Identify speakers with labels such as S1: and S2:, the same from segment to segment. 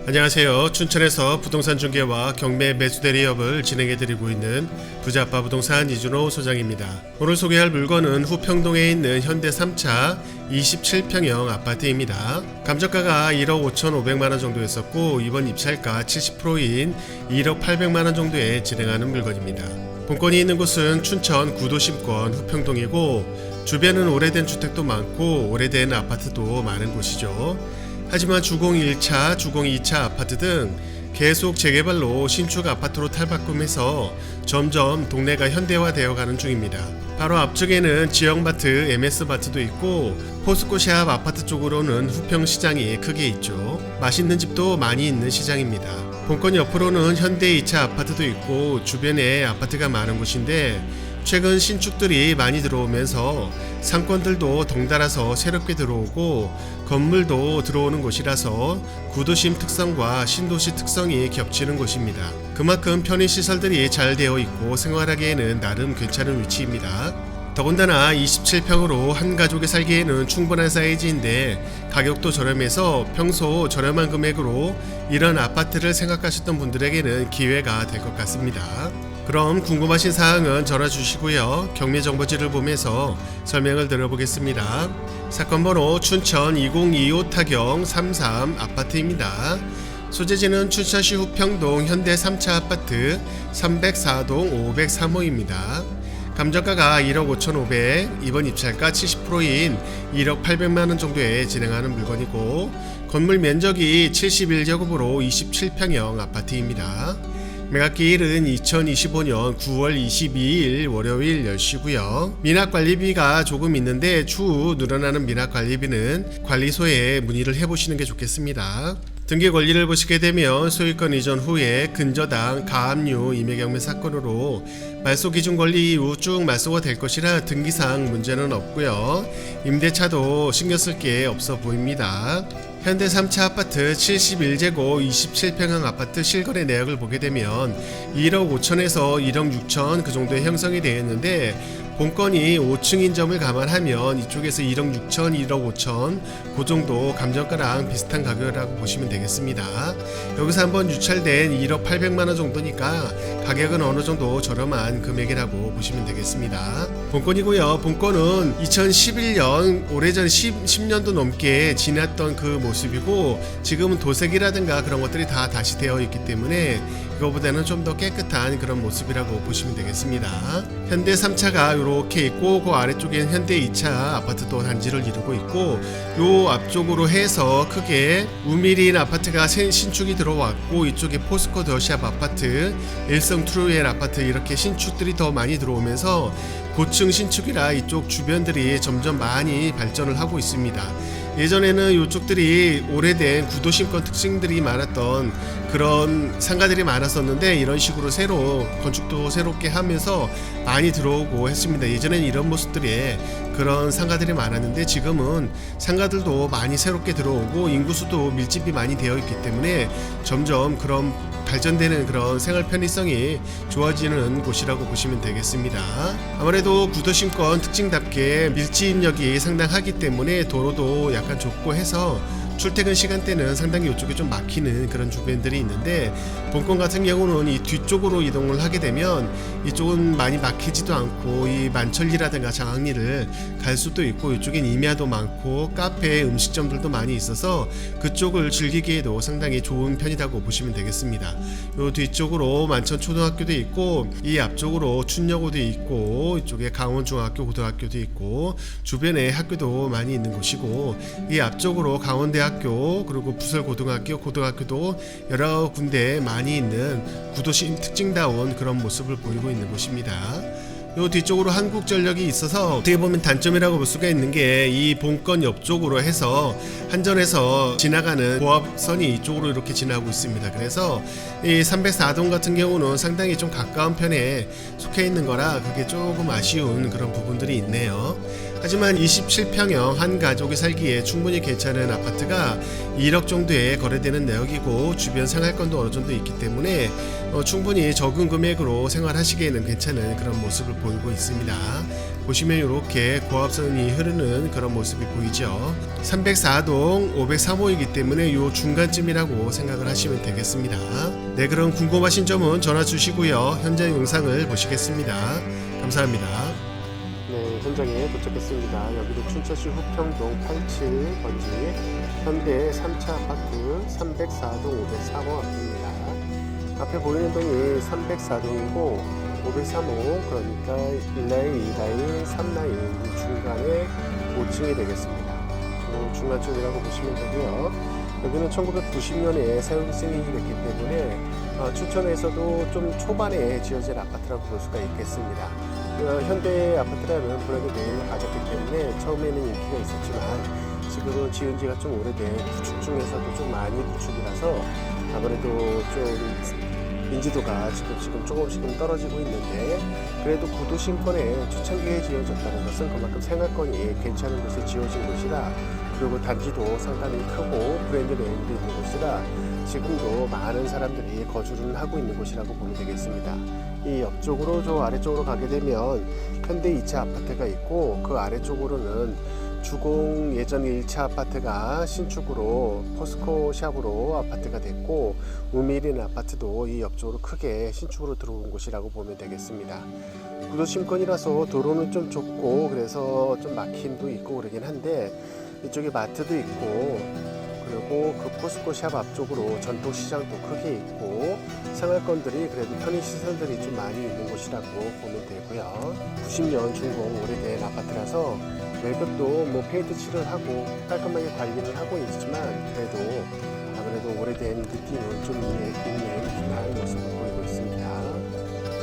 S1: 안녕하세요. 춘천에서 부동산 중개와 경매 매수 대리업을 진행해드리고 있는 부자아빠 부동산 이준호 소장입니다. 오늘 소개할 물건은 후평동에 있는 현대 3차 27평형 아파트입니다. 감정가가 1억 5,500만원 정도 했었고 이번 입찰가 70%인 1억 800만원 정도에 진행하는 물건입니다. 본건이 있는 곳은 춘천 구도심권 후평동이고 주변은 오래된 주택도 많고 오래된 아파트도 많은 곳이죠. 하지만 주공 1차, 주공 2차 아파트 등 계속 재개발로 신축 아파트로 탈바꿈해서 점점 동네가 현대화되어 가는 중입니다. 바로 앞쪽에는 지역마트, MS마트도 있고 포스코샵 아파트 쪽으로는 후평시장이 크게 있죠. 맛있는 집도 많이 있는 시장입니다. 본건 옆으로는 현대 2차 아파트도 있고 주변에 아파트가 많은 곳인데 최근 신축들이 많이 들어오면서 상권들도 덩달아서 새롭게 들어오고 건물도 들어오는 곳이라서 구도심 특성과 신도시 특성이 겹치는 곳입니다. 그만큼 편의시설들이 잘 되어 있고 생활하기에는 나름 괜찮은 위치입니다. 더군다나 27평으로 한 가족이 살기에는 충분한 사이즈인데 가격도 저렴해서 평소 저렴한 금액으로 이런 아파트를 생각하셨던 분들에게는 기회가 될 것 같습니다. 그럼 궁금하신 사항은 전화 주시고요. 경매 정보지를 보면서 설명을 드려보겠습니다. 사건 번호 춘천 2025 타경 33 아파트입니다. 소재지는 춘천시 후평동 현대 3차 아파트 304동 503호입니다. 감정가가 1억 5,500, 이번 입찰가 70%인 1억 800만원 정도에 진행하는 물건이고 건물 면적이 71제곱으로 27평형 아파트입니다. 매각기일은 2025년 9월 22일 월요일 10시고요. 미납관리비가 조금 있는데 추후 늘어나는 미납관리비는 관리소에 문의를 해보시는 게 좋겠습니다. 등기 권리를 보시게 되면 소유권 이전 후에 근저당 가압류 임의경매 사건으로 말소 기준 권리 이후 쭉 말소가 될 것이라 등기상 문제는 없고요. 임대차도 신경 쓸 게 없어 보입니다. 현대 3차 아파트 71제곱 27평형 아파트 실거래 내역을 보게 되면 1억 5천에서 1억 6천 그 정도의 형성이 되어 있는데 본건이 5층인 점을 감안하면 이쪽에서 1억 6천, 1억 5천 그 정도 감정가랑 비슷한 가격이라고 보시면 되겠습니다. 여기서 한번 유찰된 1억 800만원 정도니까 가격은 어느 정도 저렴한 금액이라고 보시면 되겠습니다. 본건이고요. 본건은 2011년 오래전 10년도 넘게 지났던 그 모습이고 지금은 도색이라든가 그런 것들이 다 다시 되어 있기 때문에 이거보다는 좀 더 깨끗한 그런 모습이라고 보시면 되겠습니다. 현대 3차가 이렇게 있고 그 아래쪽에는 현대 2차 아파트도 단지를 이루고 있고 요 앞쪽으로 해서 크게 우미린 아파트가 신축이 들어왔고 이쪽에 포스코 더샵 아파트, 일성 트루엘 아파트 이렇게 신축들이 더 많이 들어오면서 고층 신축이라 이쪽 주변들이 점점 많이 발전을 하고 있습니다. 예전에는 이쪽들이 오래된 구도심권 특징들이 많았던 그런 상가들이 많았었는데 이런 식으로 새로 건축도 새롭게 하면서 많이 들어오고 했습니다. 예전에는 이런 모습들이 그런 상가들이 많았는데 지금은 상가들도 많이 새롭게 들어오고 인구수도 밀집이 많이 되어 있기 때문에 점점 그런 발전되는 그런 생활 편의성이 좋아지는 곳이라고 보시면 되겠습니다. 아무래도 구도심권 특징답게 밀집력이 상당하기 때문에 도로도 약간 좁고 해서 출퇴근 시간대는 상당히 이쪽에 좀 막히는 그런 주변들이 있는데 본건 같은 경우는 이 뒤쪽으로 이동을 하게 되면 이쪽은 많이 막히지도 않고 이 만천리라든가 장항리를 갈 수도 있고 이쪽엔 임야도 많고 카페 음식점들도 많이 있어서 그쪽을 즐기기에도 상당히 좋은 편이라고 보시면 되겠습니다. 요 뒤쪽으로 만천초등학교도 있고 이 앞쪽으로 춘여고도 있고 이쪽에 강원중학교 고등학교도 있고 주변에 학교도 많이 있는 곳이고 이 앞쪽으로 강원대학교 그리고 부설고등학교, 고등학교도 여러 군데 많이 있는 구도심 특징다운 그런 모습을 보이고 있는 곳입니다. 요 뒤쪽으로 한국전력이 있어서 어떻게 보면 단점이라고 볼 수가 있는 게 이 본건 옆쪽으로 해서 한전에서 지나가는 고압선이 이쪽으로 이렇게 지나고 있습니다. 그래서 이 304동 같은 경우는 상당히 좀 가까운 편에 속해 있는 거라 그게 조금 아쉬운 그런 부분들이 있네요. 하지만 27평형 한 가족이 살기에 충분히 괜찮은 아파트가 1억 정도에 거래되는 내역이고 주변 생활권도 어느 정도 있기 때문에 충분히 적은 금액으로 생활하시기에는 괜찮은 그런 모습을 보이고 있습니다. 보시면 이렇게 고압선이 흐르는 그런 모습이 보이죠. 304동 503호이기 때문에 이 중간쯤이라고 생각을 하시면 되겠습니다. 네, 그럼 궁금하신 점은 전화 주시고요. 현장 영상을 보시겠습니다. 감사합니다. 네, 현장에 도착했습니다. 여기도 춘천시 후평동 87번지 현대 3차 아파트 304동 503호 앞입니다. 앞에 보이는 동이 304동이고 503호, 그러니까 1라인, 2라인, 3라인 중간에 5층이 되겠습니다. 중간쯤이라고 보시면 되고요. 여기는 1990년에 사용 승인이 됐기 때문에 춘천에서도 좀 초반에 지어진 아파트라고 볼 수가 있겠습니다. 현대 아파트라는 브랜드 네임을 가졌기 때문에 처음에는 인기가 있었지만 지금은 지은 지가 좀 오래된 구축 중에서도 좀 많이 구축이라서 아무래도 좀 인지도가 지금 조금씩 떨어지고 있는데, 그래도 구도심권에 초창기에 지어졌다는 것은 그만큼 생활권이 괜찮은 곳에 지어진 곳이라, 그리고 단지도 상당히 크고 브랜드 네임도 있는 곳이라 지금도 많은 사람들이 거주를 하고 있는 곳이라고 보면 되겠습니다. 이 옆쪽으로 저 아래쪽으로 가게 되면 현대 2차 아파트가 있고, 그 아래쪽으로는 주공 예전 1차 아파트가 신축으로 포스코 샵으로 아파트가 됐고, 우미린 아파트도 이 옆쪽으로 크게 신축으로 들어온 곳이라고 보면 되겠습니다. 구도심권이라서 도로는 좀 좁고 그래서 좀 막힘도 있고 그러긴 한데, 이쪽에 마트도 있고, 그리고 그 포스코 샵 앞쪽으로 전통시장도 크게 있고, 생활권들이 그래도 편의시설들이 좀 많이 있는 곳이라고 보면 되고요. 90년 중공 오래된 아파트라서 외벽도 페인트 칠을 하고 깔끔하게 관리를 하고 있지만, 그래도 아무래도 오래된 느낌은 좀 있는 그런 모습을 보이고 있습니다.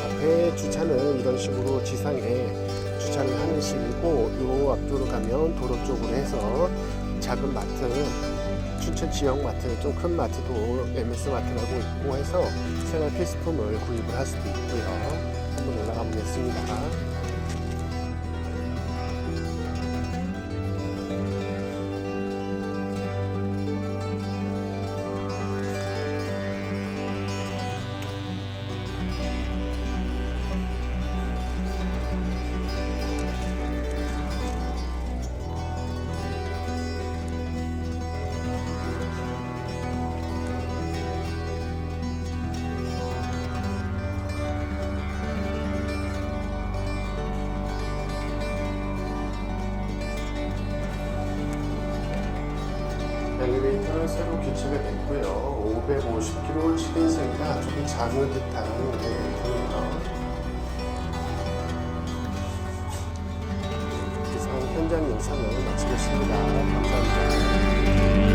S1: 앞에 주차는 이런 식으로 지상에 주차를 하는 식이고, 이 앞쪽으로 가면 도로 쪽으로 해서 작은 마트, 춘천 지역 마트, 좀 큰 마트도 MS 마트라고 있고 해서 생활 필수품을 구입을 할 수도 있고요. 한번 올라가 보겠습니다. 엘리베이터는 새로 교체가 됐고요. 550kg 7인승이라 조금 작은 듯한 엘리베이터입니다. 이상 현장 영상을 마치겠습니다. 감사합니다.